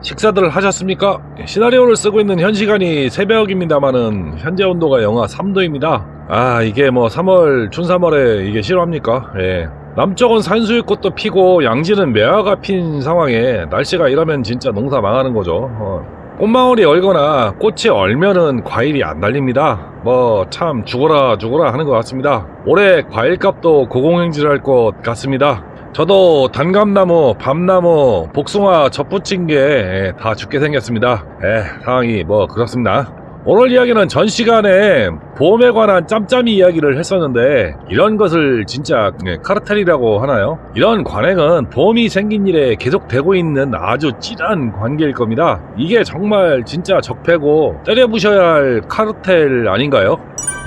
식사들 하셨습니까? 시나리오를 쓰고 있는 현 시간이 새벽입니다만은 현재 온도가 영하 3도입니다. 이게 뭐 3월 춘3월에 이게 실화입니까? 예. 남쪽은 산수유꽃도 피고 양지는 매화가 핀 상황에 날씨가 이러면 진짜 농사 망하는 거죠. 꽃망울이 얼거나 꽃이 얼면은 과일이 안 달립니다. 뭐 참 죽어라 하는 것 같습니다. 올해 과일값도 고공행진을 할 것 같습니다. 저도 단감나무, 밤나무, 복숭아 접붙인 게 다 죽게 생겼습니다. 상황이 뭐 그렇습니다. 오늘 이야기는 전 시간에 보험에 관한 짬짬이 이야기를 했었는데 이런 것을 진짜 카르텔이라고 하나요? 이런 관행은 보험이 생긴 일에 계속되고 있는 아주 찌란 관계일 겁니다. 이게 정말 진짜 적폐고 때려부셔야 할 카르텔 아닌가요?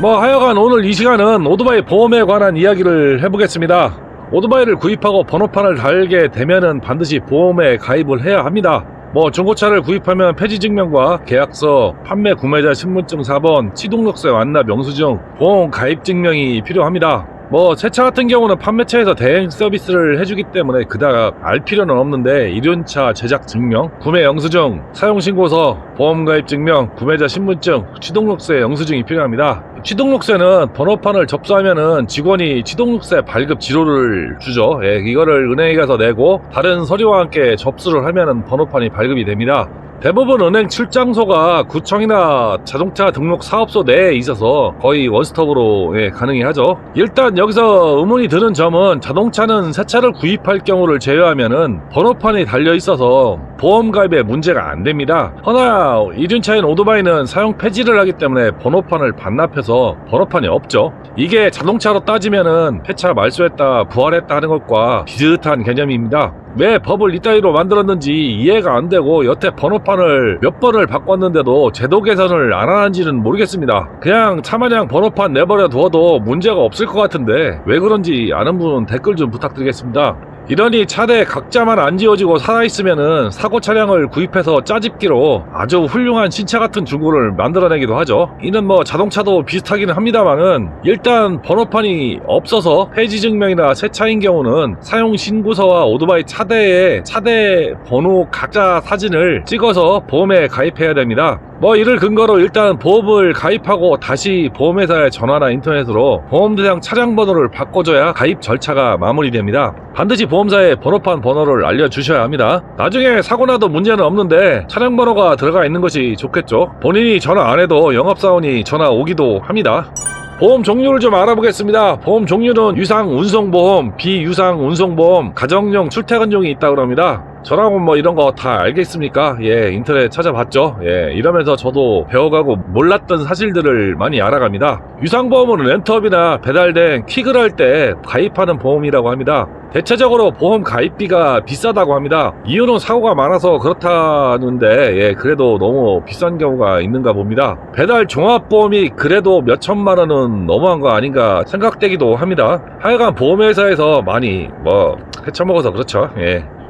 뭐 하여간 오늘 이 시간은 오토바이 보험에 관한 이야기를 해보겠습니다. 오토바이를 구입하고 번호판을 달게 되면은 반드시 보험에 가입을 해야 합니다. 뭐 중고차를 구입하면 폐지증명과 계약서, 판매 구매자 신분증 4번, 취등록세 완납 영수증, 보험 가입 증명이 필요합니다. 뭐 새 차 같은 경우는 판매처에서 대행 서비스를 해주기 때문에 그닥 알 필요는 없는데 이륜차 제작 증명, 구매 영수증, 사용신고서, 보험가입 증명, 구매자 신분증, 취등록세 영수증이 필요합니다. 취등록세는 번호판을 접수하면은 직원이 취등록세 발급 지로를 주죠. 이거를 은행에 가서 내고 다른 서류와 함께 접수를 하면은 번호판이 발급이 됩니다. 대부분 은행 출장소가 구청이나 자동차 등록 사업소 내에 있어서 거의 원스톱으로 가능히 하죠. 일단 여기서 의문이 드는 점은 자동차는 새 차를 구입할 경우를 제외하면은 번호판이 달려 있어서 보험 가입에 문제가 안 됩니다. 허나 이륜차인 오토바이는 사용 폐지를 하기 때문에 번호판을 반납해서 번호판이 없죠. 이게 자동차로 따지면은 폐차 말소했다 부활했다 하는 것과 비슷한 개념입니다. 왜 법을 이따위로 만들었는지 이해가 안 되고 여태 번호판을 몇 번을 바꿨는데도 제도 개선을 안 하는지는 모르겠습니다. 그냥 차마냥 번호판 내버려 두어도 문제가 없을 것 같은데 왜 그런지 아는 분은 댓글 좀 부탁드리겠습니다. 이러니 차대 각자만 안 지워지고 살아있으면은 사고 차량을 구입해서 짜집기로 아주 훌륭한 신차 같은 중고를 만들어내기도 하죠. 이는 뭐 자동차도 비슷하기는 합니다만은 일단 번호판이 없어서 폐지 증명이나 새 차인 경우는 사용 신고서와 오토바이 차대에 차대 번호 각자 사진을 찍어서 보험에 가입해야 됩니다. 뭐 이를 근거로 일단 보험을 가입하고 다시 보험회사에 전화나 인터넷으로 보험 대상 차량 번호를 바꿔줘야 가입 절차가 마무리됩니다. 반드시 보험사에 번호판 번호를 알려주셔야 합니다. 나중에 사고나도 문제는 없는데 차량 번호가 들어가 있는 것이 좋겠죠. 본인이 전화 안 해도 영업사원이 전화 오기도 합니다. 보험 종류를 좀 알아보겠습니다. 보험 종류는 유상 운송보험, 비유상 운송보험, 가정용 출퇴근용이 있다고 합니다. 저라고 뭐 이런 거 다 알겠습니까? 인터넷 찾아봤죠. 이러면서 저도 배워가고 몰랐던 사실들을 많이 알아갑니다. 유상보험은 렌트업이나 배달된 퀵을 할 때 가입하는 보험이라고 합니다. 대체적으로 보험 가입비가 비싸다고 합니다. 이유는 사고가 많아서 그렇다는데 그래도 너무 비싼 경우가 있는가 봅니다. 배달 종합보험이 그래도 몇 천만 원은 너무한 거 아닌가 생각되기도 합니다. 하여간 보험회사에서 많이 뭐 헤쳐먹어서 그렇죠.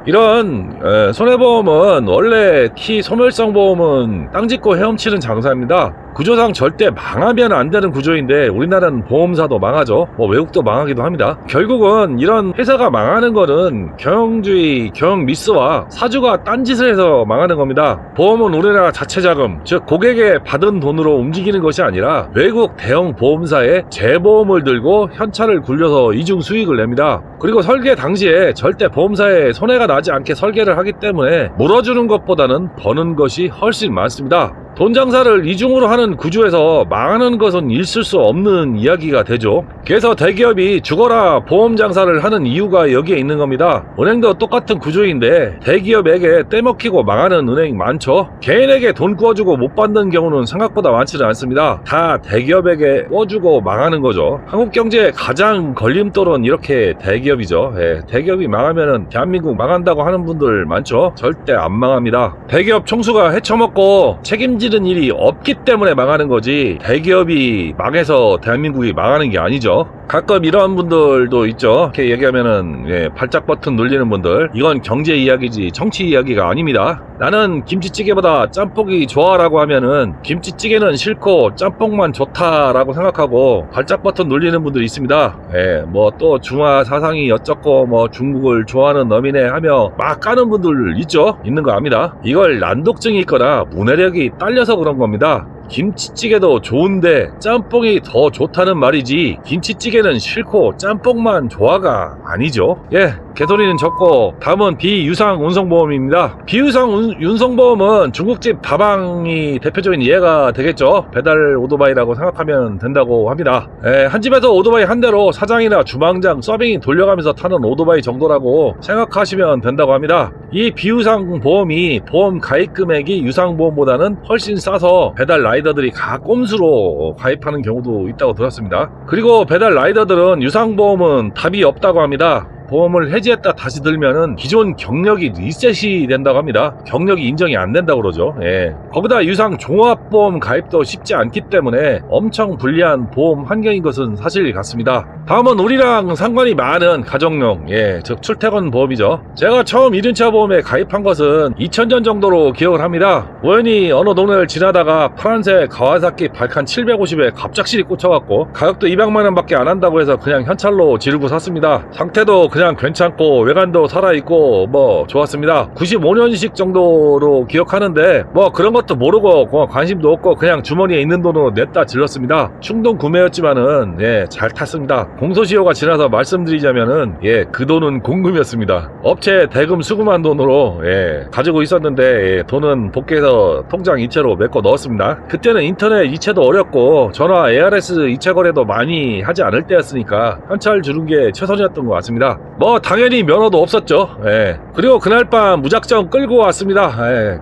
이런 손해보험은 원래 키 소멸성 보험은 땅 짓고 헤엄치는 장사입니다. 구조상 절대 망하면 안 되는 구조인데 우리나라는 보험사도 망하죠. 뭐 외국도 망하기도 합니다. 결국은 이런 회사가 망하는 거는 경영주의, 경영 미스와 사주가 딴짓을 해서 망하는 겁니다. 보험은 우리나라 자체 자금, 즉 고객의 받은 돈으로 움직이는 것이 아니라 외국 대형 보험사에 재보험을 들고 현찰을 굴려서 이중 수익을 냅니다. 그리고 설계 당시에 절대 보험사에 손해가 나지 않게 설계를 하기 때문에 물어주는 것보다는 버는 것이 훨씬 많습니다. 돈 장사를 이중으로 하는 구조에서 망하는 것은 있을 수 없는 이야기가 되죠. 그래서 대기업이 죽어라 보험 장사를 하는 이유가 여기에 있는 겁니다. 은행도 똑같은 구조인데 대기업에게 떼먹히고 망하는 은행이 많죠. 개인에게 돈 구워주고 못 받는 경우는 생각보다 많지는 않습니다. 다 대기업에게 구워주고 망하는 거죠. 한국 경제의 가장 걸림돌은 이렇게 대기업이죠. 대기업이 망하면은 대한민국 망한다고 하는 분들 많죠. 절대 안 망합니다. 대기업 총수가 헤쳐먹고 책임지는 일이 없기 때문에 망하는 거지 대기업이 망해서 대한민국이 망하는 게 아니죠. 가끔 이런 분들도 있죠. 이렇게 얘기하면은 발작 버튼 눌리는 분들, 이건 경제 이야기지 정치 이야기가 아닙니다. 나는 김치찌개보다 짬뽕이 좋아라고 하면은 김치찌개는 싫고 짬뽕만 좋다라고 생각하고 발작 버튼 눌리는 분들이 있습니다. 뭐 또 중화 사상이 어쩌고 뭐 중국을 좋아하는 놈이네 하며 막 까는 분들 있죠. 있는 거 압니다. 이걸 난독증이 있거나 문해력이 딸려서 그런 겁니다. 김치찌개도 좋은데 짬뽕이 더 좋다는 말이지 김치찌개는 싫고 짬뽕만 좋아가 아니죠. 개소리는 적고 다음은 비유상 운송보험입니다. 비유상 운송보험은 중국집 다방이 대표적인 예가 되겠죠. 배달 오토바이라고 생각하면 된다고 합니다. 한 집에서 오토바이 한 대로 사장이나 주방장 서빙이 돌려가면서 타는 오토바이 정도라고 생각하시면 된다고 합니다. 이 비유상 보험이 보험 가입 금액이 유상보험보다는 훨씬 싸서 배달 라이더들이 꼼수로 가입하는 경우도 있다고 들었습니다. 그리고 배달 라이더들은 유상보험은 답이 없다고 합니다. 보험을 해지했다 다시 들면은 기존 경력이 리셋이 된다고 합니다. 경력이 인정이 안 된다고 그러죠. 거기다 유상 종합보험 가입도 쉽지 않기 때문에 엄청 불리한 보험 환경인 것은 사실 같습니다. 다음은 우리랑 상관이 많은 가정용, 즉 출퇴근 보험이죠. 제가 처음 이륜차 보험에 가입한 것은 2000년 정도로 기억을 합니다. 우연히 어느 동네를 지나다가 파란색 가와사키 발칸 750에 갑작스레 꽂혀갖고 가격도 200만원 밖에 안 한다고 해서 그냥 현찰로 지르고 샀습니다. 상태도 그냥 괜찮고 외관도 살아있고 뭐 좋았습니다. 95년식 정도로 기억하는데 뭐 그런 것도 모르고 관심도 없고 그냥 주머니에 있는 돈으로 냈다 질렀습니다. 충동 구매였지만은 잘 탔습니다. 공소시효가 지나서 말씀드리자면은 그 돈은 공금이었습니다. 업체 대금 수금한 돈으로 가지고 있었는데 돈은 복귀해서 통장 이체로 메꿔 넣었습니다. 그때는 인터넷 이체도 어렵고 전화 ARS 이체 거래도 많이 하지 않을 때였으니까 현찰 주는 게 최선이었던 것 같습니다. 뭐 당연히 면허도 없었죠. 그리고 그날 밤 무작정 끌고 왔습니다.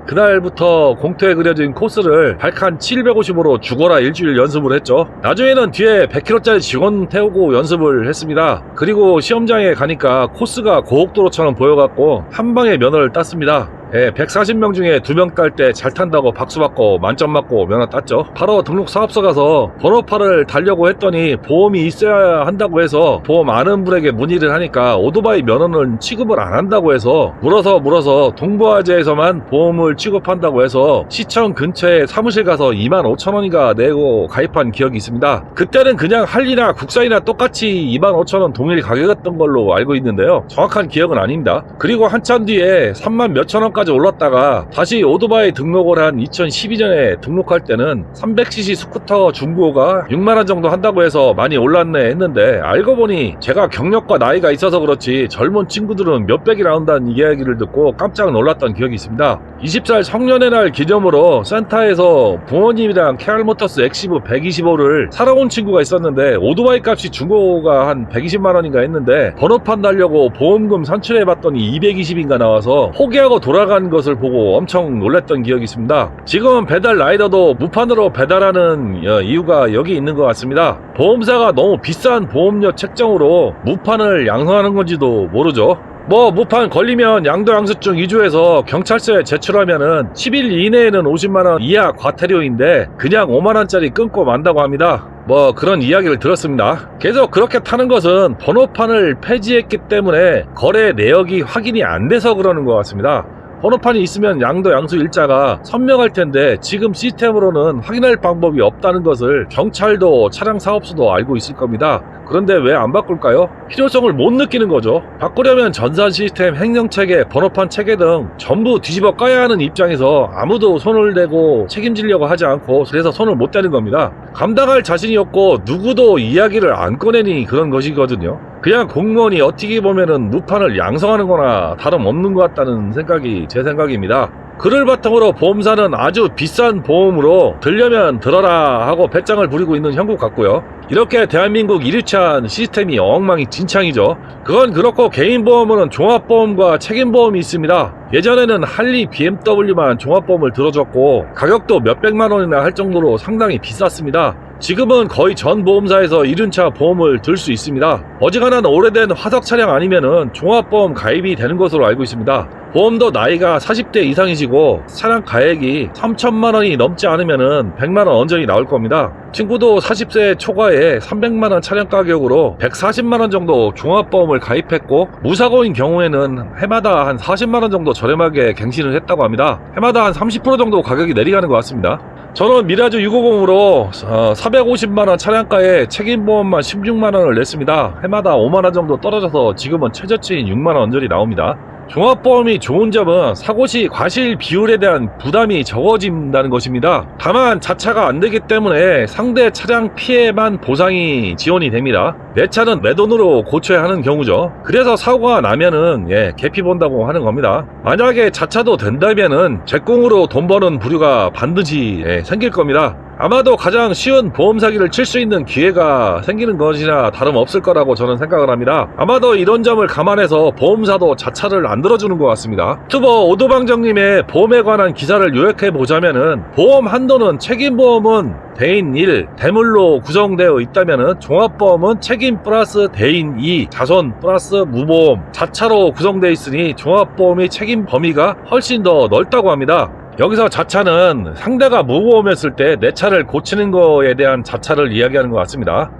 그날부터 공투에 그려진 코스를 발칸 750으로 죽어라 일주일 연습을 했죠. 나중에는 뒤에 100km짜리 직원 태우고 연습을 했습니다. 그리고 시험장에 가니까 코스가 고속도로처럼 보여갖고 한 방에 면허를 땄습니다. 140명 중에 2명 딸 때 잘 탄다고 박수 받고 만점 맞고 면허 땄죠. 바로 등록 사업소 가서 번호판을 달려고 했더니 보험이 있어야 한다고 해서 보험 아는 분에게 문의를 하니까 오토바이 면허는 취급을 안 한다고 해서 물어서 동부화재에서만 보험을 취급한다고 해서 시청 근처에 사무실 가서 25,000원인가 내고 가입한 기억이 있습니다. 그때는 그냥 할리나 국산이나 똑같이 25,000원 동일 가격이었던 걸로 알고 있는데요. 정확한 기억은 아닙니다. 그리고 한참 뒤에 3만 몇천 원까지 올랐다가 다시 오토바이 등록을 한 2012년에 등록할 때는 300cc 스쿠터 중고가 6만원 정도 한다고 해서 많이 올랐네 했는데 알고 보니 제가 경력과 나이가 있어서 그렇지 젊은 친구들은 몇백이 나온다는 이야기를 듣고 깜짝 놀랐던 기억이 있습니다. 20살 성년의 날 기념으로 센터에서 부모님이랑 KR모터스 엑시브 125를 사러 온 친구가 있었는데 오토바이 값이 중고가 한 120만원인가 했는데 번호판 달려고 보험금 산출해봤더니 220인가 나와서 포기하고 돌아간 것을 보고 엄청 놀랐던 기억이 있습니다. 지금은 배달 라이더도 무판으로 배달하는 이유가 여기 있는 것 같습니다. 보험사가 너무 비싼 보험료 책정으로 무판을 양성하는 건지도 모르죠. 뭐 무판 걸리면 양도양수증 위조해서 경찰서에 제출하면은 10일 이내에는 50만원 이하 과태료인데 그냥 5만원짜리 끊고 만다고 합니다. 뭐 그런 이야기를 들었습니다. 계속 그렇게 타는 것은 번호판을 폐지했기 때문에 거래 내역이 확인이 안 돼서 그러는 것 같습니다. 번호판이 있으면 양도 양수 일자가 선명할 텐데 지금 시스템으로는 확인할 방법이 없다는 것을 경찰도 차량 사업소도 알고 있을 겁니다. 그런데 왜 안 바꿀까요? 필요성을 못 느끼는 거죠. 바꾸려면 전산 시스템, 행정체계, 번호판 체계 등 전부 뒤집어 까야 하는 입장에서 아무도 손을 대고 책임지려고 하지 않고 그래서 손을 못 대는 겁니다. 감당할 자신이 없고 누구도 이야기를 안 꺼내니 그런 것이거든요. 그냥 공무원이 어떻게 보면은 무판을 양성하는 거나 다름없는 것 같다는 생각이 제 생각입니다. 그를 바탕으로 보험사는 아주 비싼 보험으로 들려면 들어라 하고 배짱을 부리고 있는 형국 같고요. 이렇게 대한민국 이류찬 시스템이 엉망진창이죠. 그건 그렇고 개인보험은 종합보험과 책임보험이 있습니다. 예전에는 할리, BMW만 종합보험을 들어줬고 가격도 몇백만 원이나 할 정도로 상당히 비쌌습니다. 지금은 거의 전 보험사에서 이륜차 보험을 들 수 있습니다. 어지간한 오래된 화석 차량 아니면은 종합보험 가입이 되는 것으로 알고 있습니다. 보험도 나이가 40대 이상이시고 차량 가액이 3천만원이 넘지 않으면은 100만원 언저리 나올 겁니다. 친구도 40세 초과에 300만원 차량 가격으로 140만원 정도 종합보험을 가입했고, 무사고인 경우에는 해마다 한 40만원 정도 저렴하게 갱신을 했다고 합니다. 해마다 한 30% 정도 가격이 내려가는 것 같습니다. 저는 미라주 650으로 450만원 차량가에 책임보험만 16만원을 냈습니다. 해마다 5만원 정도 떨어져서 지금은 최저치인 6만원 언저리 나옵니다. 종합보험이 좋은 점은 사고 시 과실 비율에 대한 부담이 적어진다는 것입니다. 다만 자차가 안 되기 때문에 상대 차량 피해만 보상이 지원이 됩니다. 내 차는 내 돈으로 고쳐야 하는 경우죠. 그래서 사고가 나면은 개피 본다고 하는 겁니다. 만약에 자차도 된다면은 제공으로 돈 버는 부류가 반드시 생길 겁니다. 아마도 가장 쉬운 보험 사기를 칠 수 있는 기회가 생기는 것이나 다름없을 거라고 저는 생각을 합니다. 아마도 이런 점을 감안해서 보험사도 자차를 안 들어주는 것 같습니다. 유튜버 오도방정님의 보험에 관한 기사를 요약해 보자면은, 보험 한도는 책임보험은 대인 1, 대물로 구성되어 있다면은 종합보험은 책임 플러스 대인 2, 자손 플러스 무보험, 자차로 구성되어 있으니 종합보험의 책임 범위가 훨씬 더 넓다고 합니다. 여기서 자차는 상대가 무보험했을 때 내 차를 고치는 거에 대한 자차를 이야기하는 것 같습니다.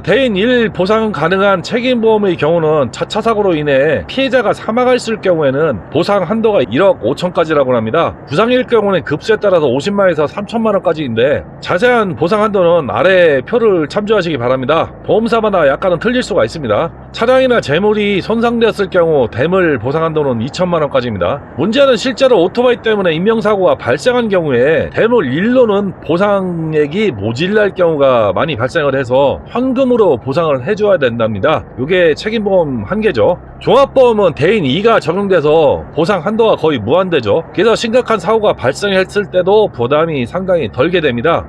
대인 1 보상 가능한 책임보험의 경우는 자차 사고로 인해 피해자가 사망했을 경우에는 보상 한도가 1억 5천까지라고 합니다. 부상일 경우는 급수에 따라서 50만에서 3천만원까지인데, 자세한 보상 한도는 아래 표를 참조하시기 바랍니다. 보험사마다 약간은 틀릴 수가 있습니다. 차량이나 재물이 손상되었을 경우 대물 보상 한도는 2천만원까지입니다. 문제는 실제로 오토바이 때문에 인명사고가 발생한 경우에 대물 1로는 보상액이 모질랄 경우가 많이 발생을 해서 현금으로 보상을 해줘야 된답니다. 이게 책임보험 한계죠. 종합보험은 대인 2가 적용돼서 보상 한도가 거의 무한대죠. 그래서 심각한 사고가 발생했을 때도 부담이 상당히 덜게 됩니다.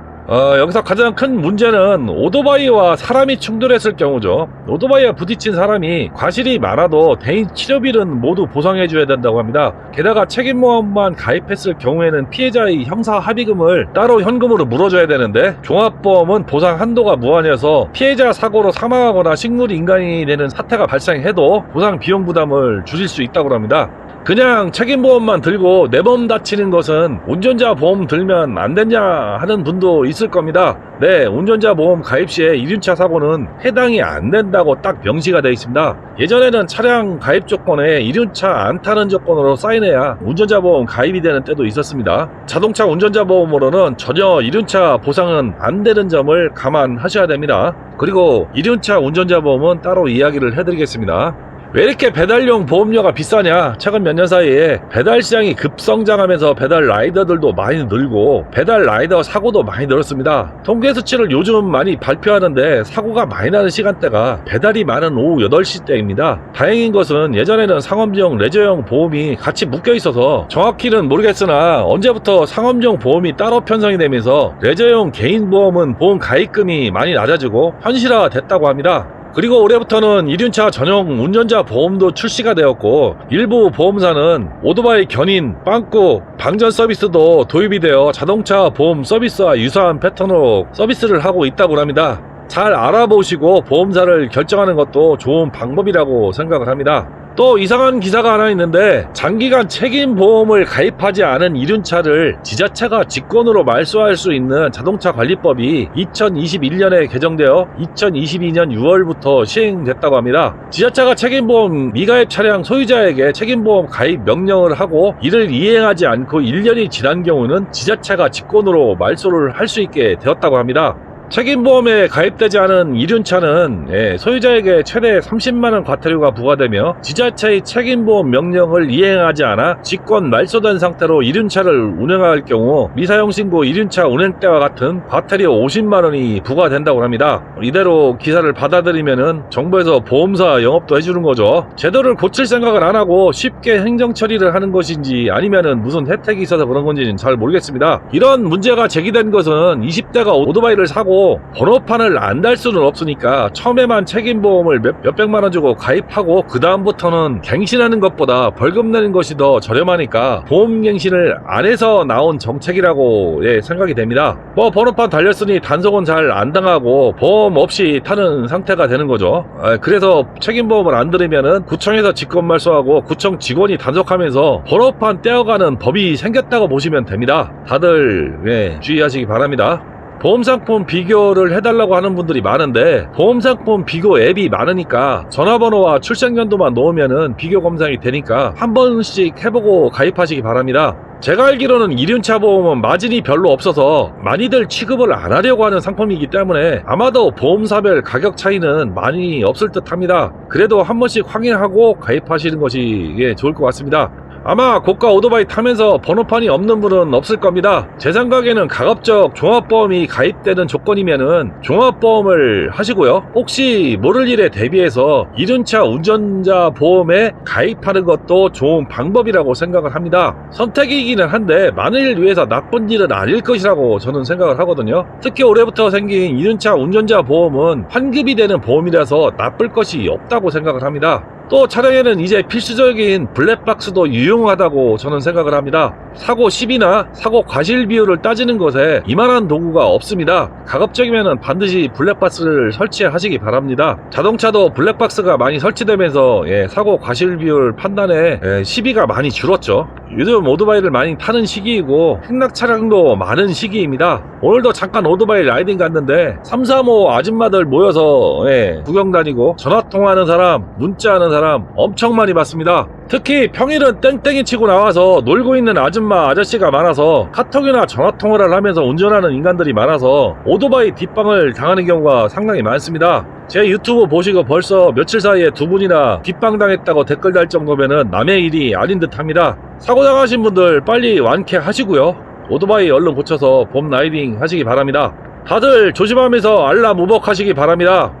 여기서 가장 큰 문제는 오토바이와 사람이 충돌했을 경우죠. 오토바이와 부딪힌 사람이 과실이 많아도 대인 치료비는 모두 보상해줘야 된다고 합니다. 게다가 책임보험만 가입했을 경우에는 피해자의 형사 합의금을 따로 현금으로 물어줘야 되는데, 종합보험은 보상 한도가 무한해서 피해자 사고로 사망하거나 식물인간이 되는 사태가 발생해도 보상 비용 부담을 줄일 수 있다고 합니다. 그냥 책임보험만 들고 내 몸 다치는 것은 운전자 보험 들면 안 되냐 하는 분도 있을 겁니다. 네, 운전자 보험 가입 시에 이륜차 사고는 해당이 안 된다고 딱 명시가 되어 있습니다. 예전에는 차량 가입 조건에 이륜차 안 타는 조건으로 사인해야 운전자 보험 가입이 되는 때도 있었습니다. 자동차 운전자 보험으로는 전혀 이륜차 보상은 안 되는 점을 감안하셔야 됩니다. 그리고 이륜차 운전자 보험은 따로 이야기를 해드리겠습니다. 왜 이렇게 배달용 보험료가 비싸냐? 최근 몇 년 사이에 배달 시장이 급성장하면서 배달 라이더들도 많이 늘고 배달 라이더 사고도 많이 늘었습니다. 통계 수치를 요즘 많이 발표하는데 사고가 많이 나는 시간대가 배달이 많은 오후 8시 때입니다. 다행인 것은 예전에는 상업용, 레저용 보험이 같이 묶여 있어서 정확히는 모르겠으나 언제부터 상업용 보험이 따로 편성이 되면서 레저용 개인 보험은 보험 가입금이 많이 낮아지고 현실화 됐다고 합니다. 그리고 올해부터는 이륜차 전용 운전자 보험도 출시가 되었고, 일부 보험사는 오토바이 견인, 빵꾸, 방전 서비스도 도입이 되어 자동차 보험 서비스와 유사한 패턴으로 서비스를 하고 있다고 합니다. 잘 알아보시고 보험사를 결정하는 것도 좋은 방법이라고 생각을 합니다. 또 이상한 기사가 하나 있는데, 장기간 책임보험을 가입하지 않은 이륜차를 지자체가 직권으로 말소할 수 있는 자동차관리법이 2021년에 개정되어 2022년 6월부터 시행됐다고 합니다. 지자체가 책임보험 미가입 차량 소유자에게 책임보험 가입 명령을 하고 이를 이행하지 않고 1년이 지난 경우는 지자체가 직권으로 말소를 할 수 있게 되었다고 합니다. 책임보험에 가입되지 않은 이륜차는 소유자에게 최대 30만원 과태료가 부과되며, 지자체의 책임보험 명령을 이행하지 않아 직권 말소된 상태로 이륜차를 운행할 경우 미사용 신고 이륜차 운행 때와 같은 과태료 50만원이 부과된다고 합니다. 이대로 기사를 받아들이면은 정부에서 보험사 영업도 해주는 거죠. 제도를 고칠 생각을 안 하고 쉽게 행정 처리를 하는 것인지 아니면은 무슨 혜택이 있어서 그런 건지는 잘 모르겠습니다. 이런 문제가 제기된 것은 20대가 오토바이를 사고 그렇다고 번호판을 안 달 수는 없으니까 처음에만 책임보험을 몇백만 원 주고 가입하고 그 다음부터는 갱신하는 것보다 벌금 내는 것이 더 저렴하니까 보험갱신을 안 해서 나온 정책이라고 생각이 됩니다. 뭐 번호판 달렸으니 단속은 잘 안 당하고 보험 없이 타는 상태가 되는 거죠. 그래서 책임보험을 안 들으면은 구청에서 직권말소하고 구청 직원이 단속하면서 번호판 떼어가는 법이 생겼다고 보시면 됩니다. 다들 주의하시기 바랍니다. 보험상품 비교를 해달라고 하는 분들이 많은데 보험상품 비교 앱이 많으니까 전화번호와 출생연도만 넣으면은 비교 검사이 되니까 한 번씩 해보고 가입하시기 바랍니다. 제가 알기로는 이륜차 보험은 마진이 별로 없어서 많이들 취급을 안 하려고 하는 상품이기 때문에 아마도 보험사별 가격 차이는 많이 없을 듯 합니다. 그래도 한 번씩 확인하고 가입하시는 것이 좋을 것 같습니다. 아마 고가 오토바이 타면서 번호판이 없는 분은 없을 겁니다. 제 생각에는 가급적 종합보험이 가입되는 조건이면은 종합보험을 하시고요. 혹시 모를 일에 대비해서 이륜차 운전자 보험에 가입하는 것도 좋은 방법이라고 생각을 합니다. 선택이기는 한데 만일 위해서 나쁜 일은 아닐 것이라고 저는 생각을 하거든요. 특히 올해부터 생긴 이륜차 운전자 보험은 환급이 되는 보험이라서 나쁠 것이 없다고 생각을 합니다. 또 차량에는 이제 필수적인 블랙박스도 유용하다고 저는 생각을 합니다. 사고 시비나 사고 과실 비율을 따지는 것에 이만한 도구가 없습니다. 가급적이면 반드시 블랙박스를 설치하시기 바랍니다. 자동차도 블랙박스가 많이 설치되면서 사고 과실 비율 판단에 시비가 많이 줄었죠. 요즘 오토바이를 많이 타는 시기이고 행락 차량도 많은 시기입니다. 오늘도 잠깐 오토바이 라이딩 갔는데 3, 4, 5 아줌마들 모여서 구경 다니고 전화통화하는 사람, 문자하는 사람 엄청 많이 봤습니다. 특히 평일은 땡땡이 치고 나와서 놀고 있는 아줌마 아저씨가 많아서 카톡이나 전화통화를 하면서 운전하는 인간들이 많아서 오토바이 뒷방을 당하는 경우가 상당히 많습니다. 제 유튜브 보시고 벌써 며칠 사이에 두 분이나 뒷방 당했다고 댓글 달 정도면은 남의 일이 아닌 듯 합니다. 사고 당하신 분들 빨리 완쾌하시고요. 오토바이 얼른 고쳐서 봄 라이딩 하시기 바랍니다. 다들 조심하면서 알람 우복하시기 바랍니다.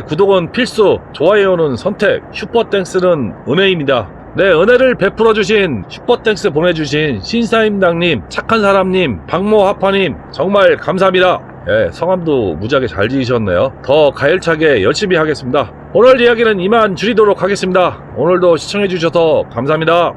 구독은 필수, 좋아요는 선택, 슈퍼땡스는 은혜입니다. 은혜를 베풀어주신 슈퍼땡스 보내주신 신사임당님, 착한 사람님, 박모하파님 정말 감사합니다. 성함도 무지하게 잘 지으셨네요. 더 가열차게 열심히 하겠습니다. 오늘 이야기는 이만 줄이도록 하겠습니다. 오늘도 시청해주셔서 감사합니다.